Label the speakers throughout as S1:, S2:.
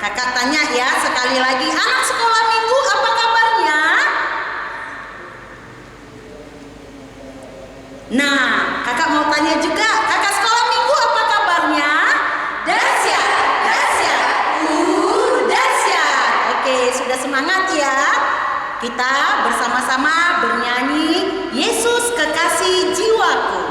S1: kakak tanya ya sekali lagi, anak sekolah minggu apa kabarnya? Nah, kakak mau tanya juga, kakak sekolah minggu apa kabarnya? Dahsyat, dahsyat, dahsyat. Oke, sudah semangat ya? Kita bersama-sama bernyanyi Yesus Kekasih Jiwaku.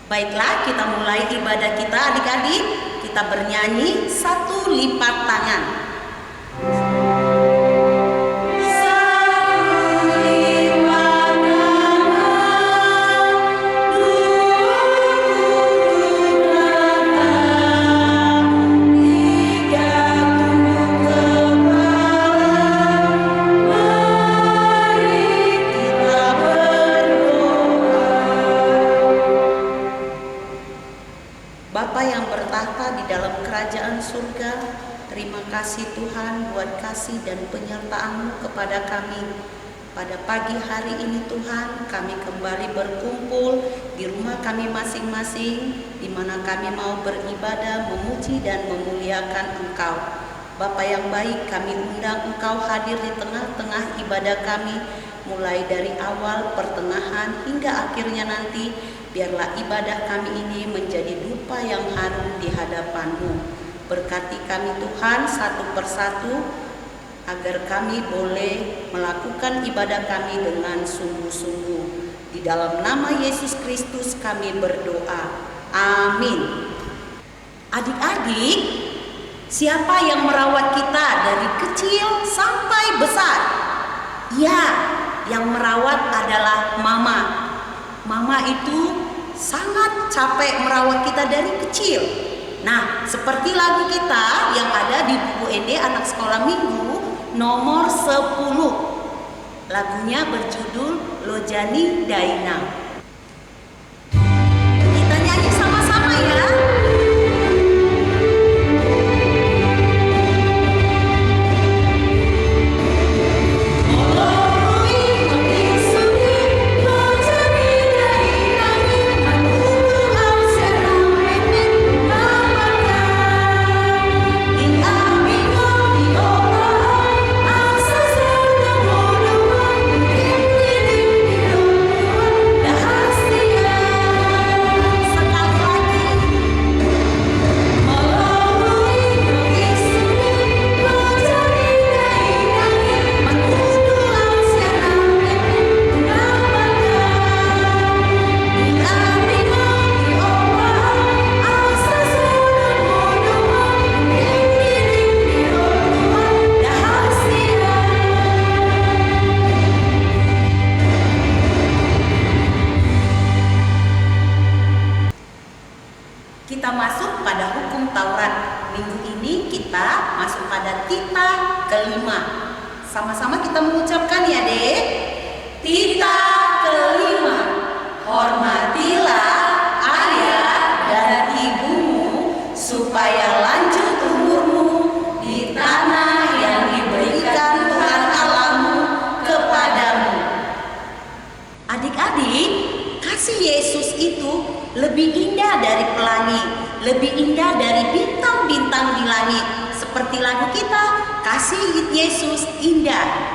S1: Baiklah, kita mulai ibadah kita adik-adik. Kita bernyanyi satu lipat tangan. Bapa yang bertahta di dalam kerajaan surga, terima kasih Tuhan buat kasih dan penyertaan-Mu kepada kami. Pada pagi hari ini Tuhan, kami kembali berkumpul di rumah kami masing-masing, di mana kami mau beribadah, memuji dan memuliakan Engkau. Bapa yang baik, kami undang Engkau hadir di tengah-tengah ibadah kami, mulai dari awal, pertengahan, hingga akhirnya nanti. Biarlah ibadah kami ini menjadi dupa yang harum di hadapan-Mu. Berkati kami Tuhan satu persatu, agar kami boleh melakukan ibadah kami dengan sungguh-sungguh. Di dalam nama Yesus Kristus kami berdoa. Amin. Adik-adik, siapa yang merawat kita dari kecil sampai besar? Ya, yang merawat adalah Mama. Mama itu sangat capek merawat kita dari kecil. Nah, seperti lagu kita yang ada di buku ED Anak Sekolah Minggu nomor 10. Lagunya berjudul Lojani Daina. Kita nyanyi sama-sama ya. Kita masuk pada hukum Taurat. Minggu ini kita masuk pada tita kelima. Sama-sama kita mengucapkan ya dek. Tita kelima. Hormatilah ayah dan ibumu supaya lanjut umurmu di tanah yang diberikan Tuhan Allahmu kepadamu. Adik-adik, kasih Yesus itu lebih indah dari pelangi, lebih indah dari bintang-bintang di langit. Seperti lagu kita, kasih Yesus indah.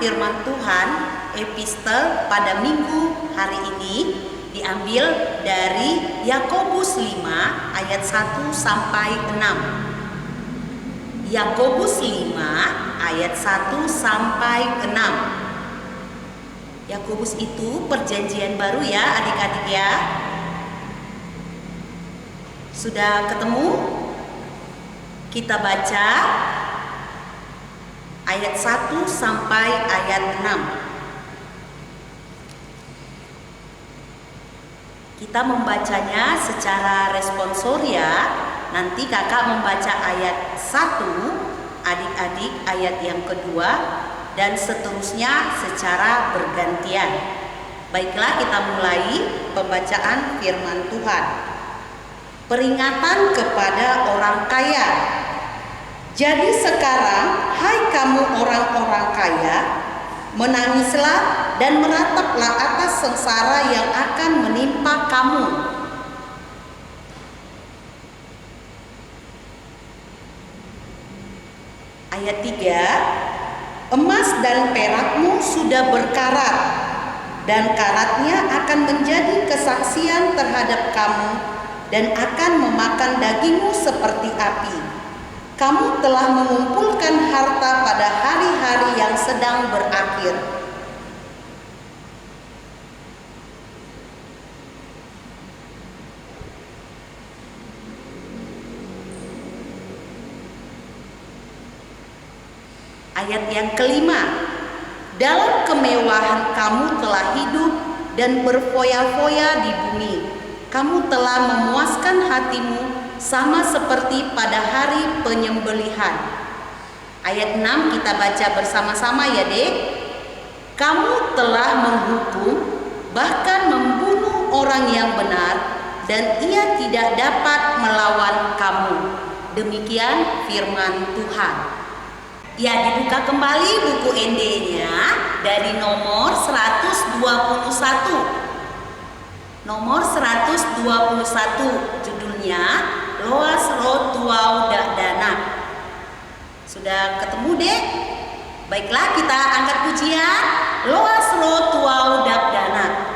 S1: firman Tuhan epistel pada minggu hari ini diambil dari Yakobus 5 ayat 1 sampai 6. Yakobus 5 ayat 1 sampai 6. Yakobus itu perjanjian baru ya adik-adik ya. Sudah ketemu? Kita baca ayat 1 sampai ayat 6. Kita membacanya secara responsor ya. Nanti kakak membaca ayat 1, adik-adik ayat yang kedua, dan seterusnya secara bergantian. Baiklah, kita mulai pembacaan firman Tuhan. Peringatan kepada orang kaya. Jadi sekarang, hai kamu orang-orang kaya, menangislah dan merataplah atas sengsara yang akan menimpa kamu. Ayat 3, emas dan perakmu sudah berkarat, dan karatnya akan menjadi kesaksian terhadap kamu dan akan memakan dagingmu seperti api. Kamu telah mengumpulkan harta pada hari-hari yang sedang berakhir. Ayat yang kelima, dalam kemewahan kamu telah hidup dan berfoya-foya di bumi. Kamu telah memuaskan hatimu sama seperti pada hari penyembelihan. Ayat 6 kita baca bersama-sama ya dek. Kamu telah menghukum, bahkan membunuh orang yang benar, dan ia tidak dapat melawan kamu. Demikian firman Tuhan. Ya, dibuka kembali buku ND-nya dari nomor 121. Nomor 121, judulnya Loas Ro Tuau Dak Dana. Sudah ketemu dek? Baiklah, kita angkat pujian Loas Ro Tuau Dak Dana.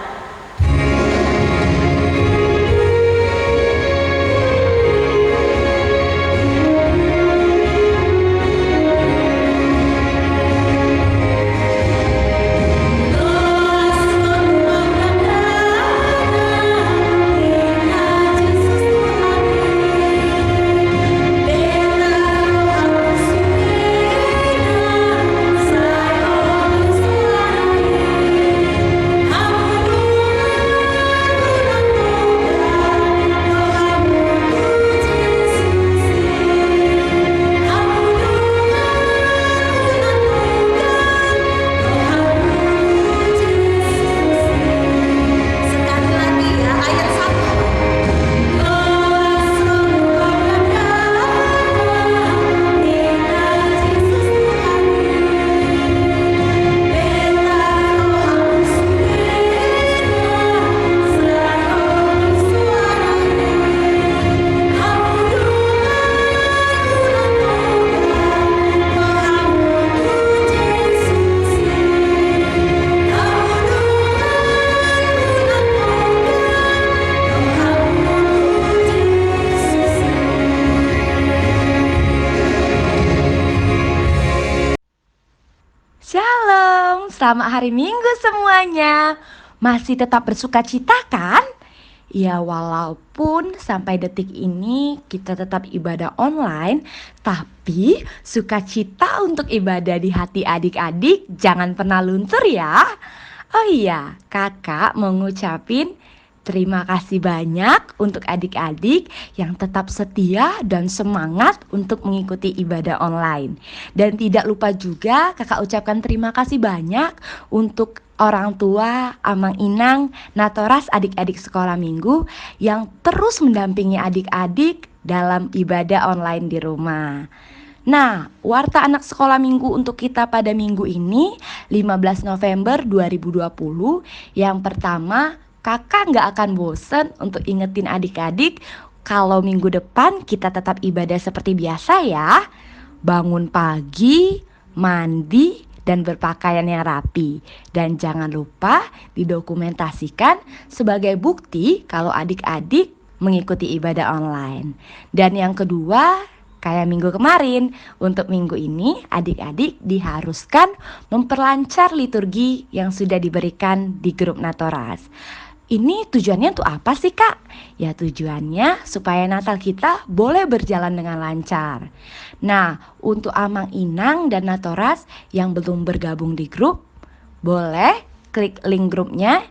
S2: Selamat hari Minggu semuanya. Masih tetap bersuka cita kan? Ya, walaupun sampai detik ini kita tetap ibadah online, tapi sukacita untuk ibadah di hati adik-adik jangan pernah luntur ya. Oh iya, kakak mau ngucapin terima kasih banyak untuk adik-adik yang tetap setia dan semangat untuk mengikuti ibadah online. Dan tidak lupa juga kakak ucapkan terima kasih banyak untuk orang tua, Amang Inang, Natoras, adik-adik sekolah minggu yang terus mendampingi adik-adik dalam ibadah online di rumah. Nah, warta anak sekolah minggu untuk kita pada minggu ini 15 November 2020. Yang pertama, kakak gak akan bosen untuk ingetin adik-adik kalau minggu depan kita tetap ibadah seperti biasa ya. Bangun pagi, mandi, dan berpakaian yang rapi. Dan jangan lupa didokumentasikan sebagai bukti kalau adik-adik mengikuti ibadah online. Dan yang kedua, kayak minggu kemarin, untuk minggu ini adik-adik diharuskan memperlancar liturgi yang sudah diberikan di grup Natoras. Ini tujuannya untuk apa sih, Kak? Ya, tujuannya supaya Natal kita boleh berjalan dengan lancar. Nah, untuk Amang Inang dan Natoras yang belum bergabung di grup, boleh klik link grupnya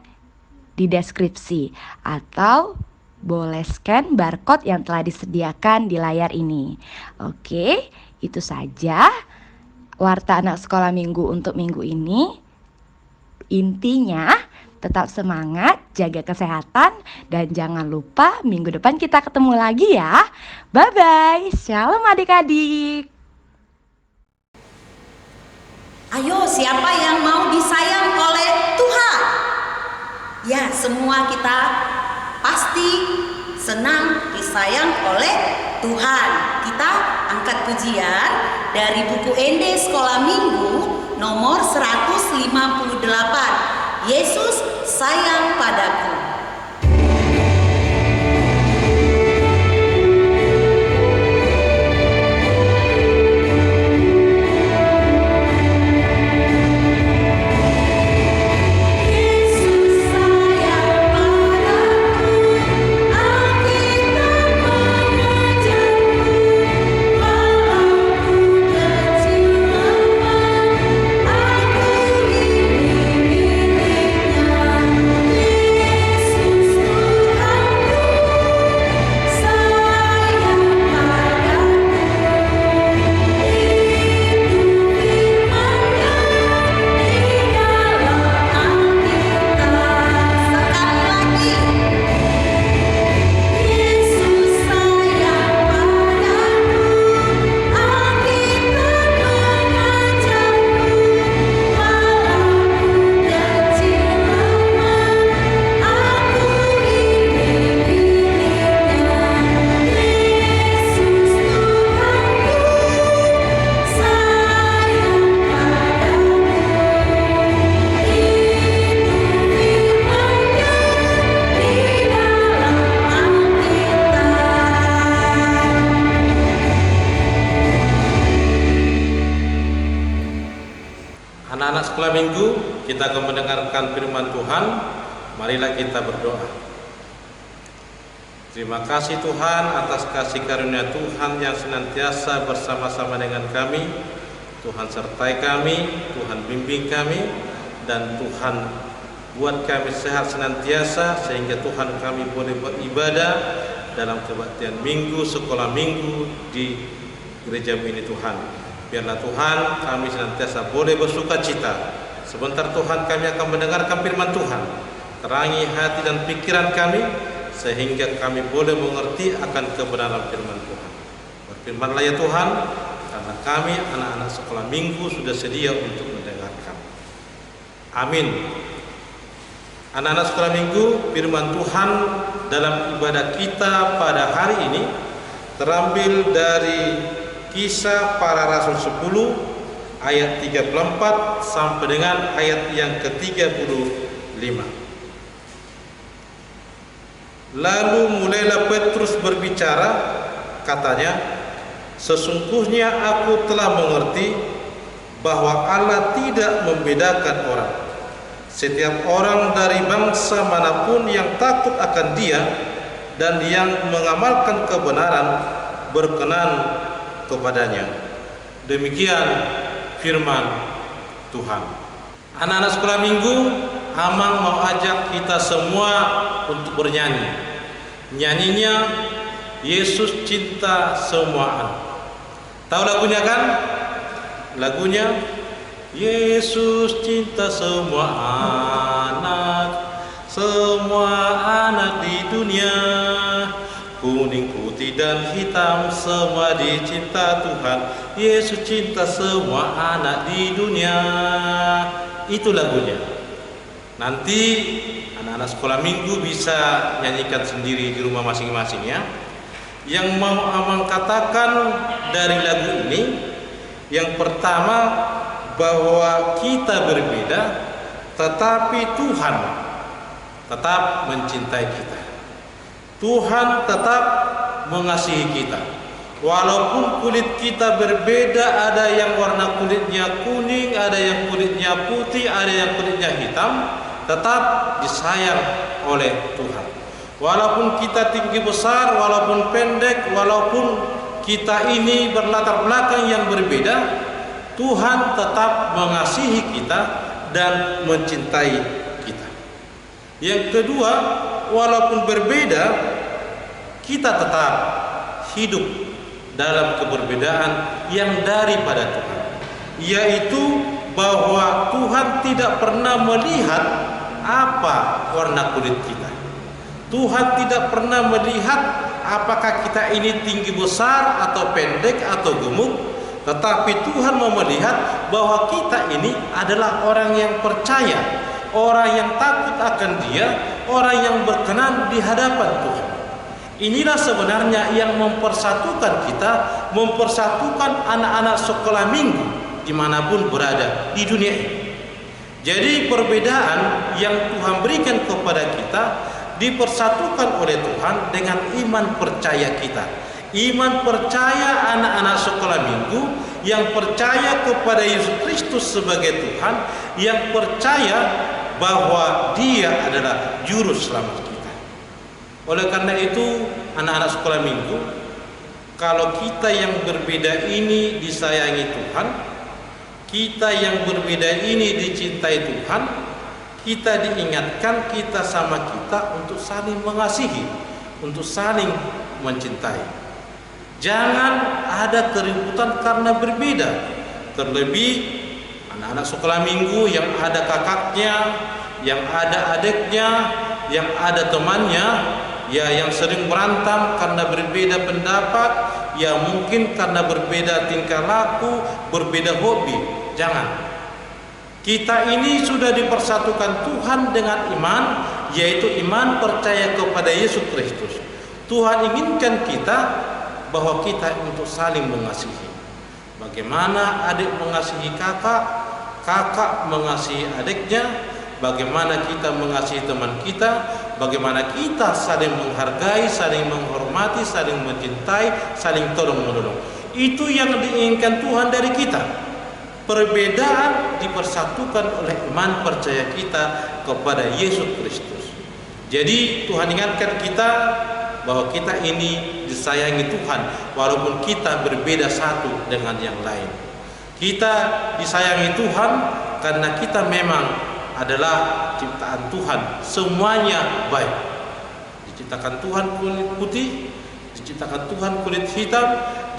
S2: di deskripsi atau boleh scan barcode yang telah disediakan di layar ini. Oke, itu saja warta anak sekolah minggu untuk minggu ini. Intinya tetap semangat, jaga kesehatan, dan jangan lupa minggu depan kita ketemu lagi ya. Bye-bye, shalom adik-adik.
S1: Ayo, siapa yang mau disayang oleh Tuhan? Ya, semua kita pasti senang disayang oleh Tuhan. Kita angkat pujian dari buku ND Sekolah Minggu nomor 158. Yesus sayang padaku.
S3: Anak-anak sekolah minggu, kita akan mendengarkan firman Tuhan. Marilah kita berdoa. Terima kasih Tuhan atas kasih karunia Tuhan yang senantiasa bersama-sama dengan kami. Tuhan sertai kami, Tuhan bimbing kami, dan Tuhan buat kami sehat senantiasa sehingga Tuhan kami boleh beribadah dalam kebaktian minggu, sekolah minggu di gereja ini Tuhan. Biarlah Tuhan kami senantiasa boleh bersuka cita. Sebentar Tuhan kami akan mendengarkan firman Tuhan. Terangi hati dan pikiran kami sehingga kami boleh mengerti akan kebenaran firman Tuhan. Berfirmanlah ya Tuhan, karena kami anak-anak sekolah minggu sudah sedia untuk mendengarkan. Amin. Anak-anak sekolah minggu, firman Tuhan dalam ibadah kita pada hari ini terambil dari Kisah Para Rasul 10 ayat 34 sampai dengan ayat yang ke-35. Lalu mulailah Petrus berbicara, katanya, sesungguhnya aku telah mengerti bahwa Allah tidak membedakan orang. Setiap orang dari bangsa manapun yang takut akan Dia dan yang mengamalkan kebenaran berkenan kepadanya. Demikian firman Tuhan. Anak-anak sekolah minggu, Amang mau ajak kita semua untuk bernyanyi. Nyanyinya Yesus cinta semua anak. Tahu lagunya kan? Lagunya Yesus cinta semua anak di dunia. Kuning, putih, dan hitam semua dicinta Tuhan. Yesus cinta semua anak di dunia. Itu lagunya. Nanti anak-anak sekolah minggu bisa nyanyikan sendiri di rumah masing-masing ya. Yang mau Amang katakan dari lagu ini, yang pertama bahwa kita berbeda, tetapi Tuhan tetap mencintai kita. Tuhan tetap mengasihi kita. Walaupun kulit kita berbeda, ada yang warna kulitnya kuning, ada yang kulitnya putih, ada yang kulitnya hitam, tetap disayang oleh Tuhan. Walaupun kita tinggi besar, walaupun pendek, walaupun kita ini berlatar belakang yang berbeda, Tuhan tetap mengasihi kita dan mencintai kita. Yang kedua, walaupun berbeda, kita tetap hidup dalam keberbedaan yang daripada Tuhan, yaitu bahwa Tuhan tidak pernah melihat apa warna kulit kita. Tuhan tidak pernah melihat apakah kita ini tinggi besar atau pendek atau gemuk, tetapi Tuhan mau melihat bahwa kita ini adalah orang yang percaya, orang yang takut akan Dia, orang yang berkenan di hadapan Tuhan. Inilah sebenarnya yang mempersatukan kita, mempersatukan anak-anak sekolah minggu dimanapun berada di dunia ini. Jadi perbedaan yang Tuhan berikan kepada kita dipersatukan oleh Tuhan dengan iman percaya kita. Iman percaya anak-anak sekolah minggu yang percaya kepada Yesus Kristus sebagai Tuhan, yang percaya bahwa Dia adalah juru selamat kita. Oleh karena itu, anak-anak sekolah minggu, kalau kita yang berbeda ini disayangi Tuhan, kita yang berbeda ini dicintai Tuhan, kita diingatkan kita sama kita untuk saling mengasihi, untuk saling mencintai. Jangan ada keributan karena berbeda. Terlebih anak-anak sekolah minggu yang ada kakaknya, yang ada adiknya, yang ada temannya, ya yang sering berantem karena berbeda pendapat, ya mungkin karena berbeda tingkah laku, berbeda hobi. Jangan. Kita ini sudah dipersatukan Tuhan dengan iman, yaitu iman percaya kepada Yesus Kristus. Tuhan inginkan kita bahwa kita untuk saling mengasihi. Bagaimana adik mengasihi kakak, kakak mengasihi adiknya, bagaimana kita mengasihi teman kita, bagaimana kita saling menghargai, saling menghormati, saling mencintai, saling tolong-menolong. Itu yang diinginkan Tuhan dari kita. Perbedaan dipersatukan oleh iman percaya kita kepada Yesus Kristus. Jadi Tuhan ingatkan kita bahwa kita ini disayangi Tuhan walaupun kita berbeda satu dengan yang lain. Kita disayangi Tuhan karena kita memang adalah ciptaan Tuhan, semuanya baik. Diciptakan Tuhan kulit putih, diciptakan Tuhan kulit hitam,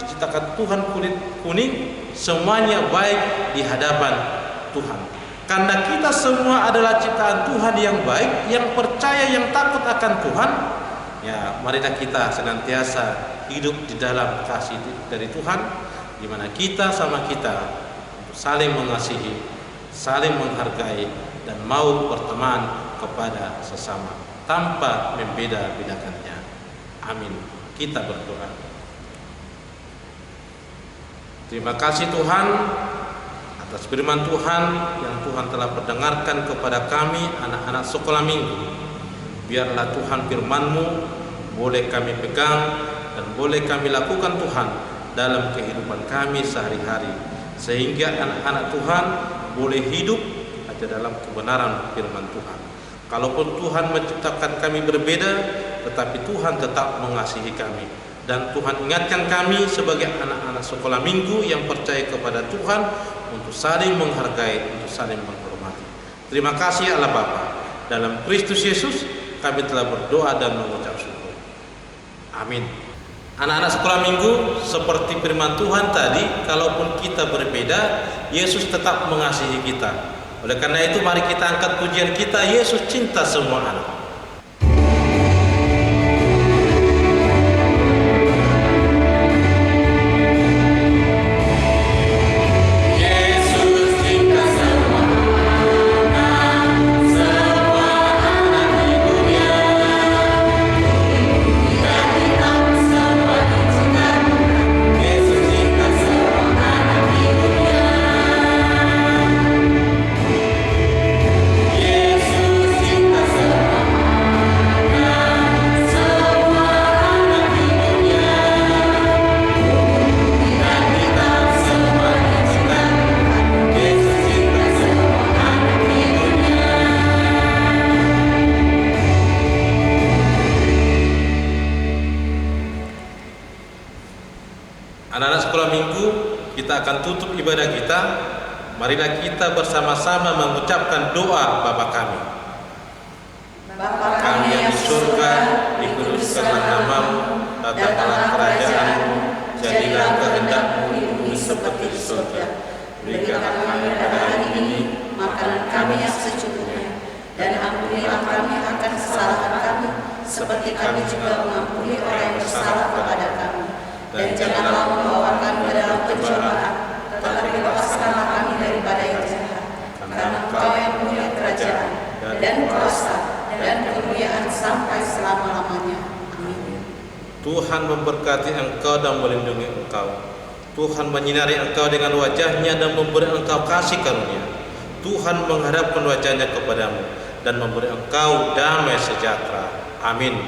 S3: diciptakan Tuhan kulit kuning, semuanya baik di hadapan Tuhan. Karena kita semua adalah ciptaan Tuhan yang baik, yang percaya, yang takut akan Tuhan, ya marilah kita senantiasa hidup di dalam kasih dari Tuhan, di mana kita sama kita untuk saling mengasihi, saling menghargai, dan mau berteman kepada sesama tanpa membeda-bedakannya. Amin. Kita berdoa. Terima kasih Tuhan atas firman Tuhan yang Tuhan telah perdengarkan kepada kami anak-anak sekolah minggu. Biarlah Tuhan firman-Mu boleh kami pegang dan boleh kami lakukan Tuhan dalam kehidupan kami sehari-hari, sehingga anak-anak Tuhan boleh hidup aja dalam kebenaran firman Tuhan. Kalaupun Tuhan menciptakan kami berbeda, tetapi Tuhan tetap mengasihi kami. Dan Tuhan ingatkan kami sebagai anak-anak sekolah minggu yang percaya kepada Tuhan untuk saling menghargai, untuk saling menghormati. Terima kasih Allah Bapa. Dalam Kristus Yesus kami telah berdoa dan mengucap syukur. Amin. Anak-anak sekolah minggu, seperti firman Tuhan tadi, kalaupun kita berbeda, Yesus tetap mengasihi kita. Oleh karena itu mari kita angkat pujian kita, Yesus cinta semua anak. Anak-anak sekolah minggu, kita akan tutup ibadah kita. Marilah kita bersama-sama mengucapkan doa Bapa kami.
S1: Bapa
S3: Kami yang di surga, dikuduskanlah namamu, datanglah kerajaanmu, jadilah kehendakmu di bumi seperti di surga. Berikanlah kami pada hari ini makanan kami yang secukupnya, dan ampunilah kami akan kesalahan kami, seperti kami juga mengampuni orang yang bersalah kepada kami. Dan janganlah membawa kami ke dalam pencobaan, tetapi bebaskanlah kami daripada yang jahat. Karena Engkau yang punya kerajaan dan kuasa dan kemuliaan sampai selama-lamanya. Amin. Tuhan memberkati engkau dan melindungi engkau. Tuhan menyinari engkau dengan wajahnya dan memberi engkau kasih karunia. Tuhan menghadapkan wajahnya kepadamu dan memberi engkau damai sejahtera. Amin.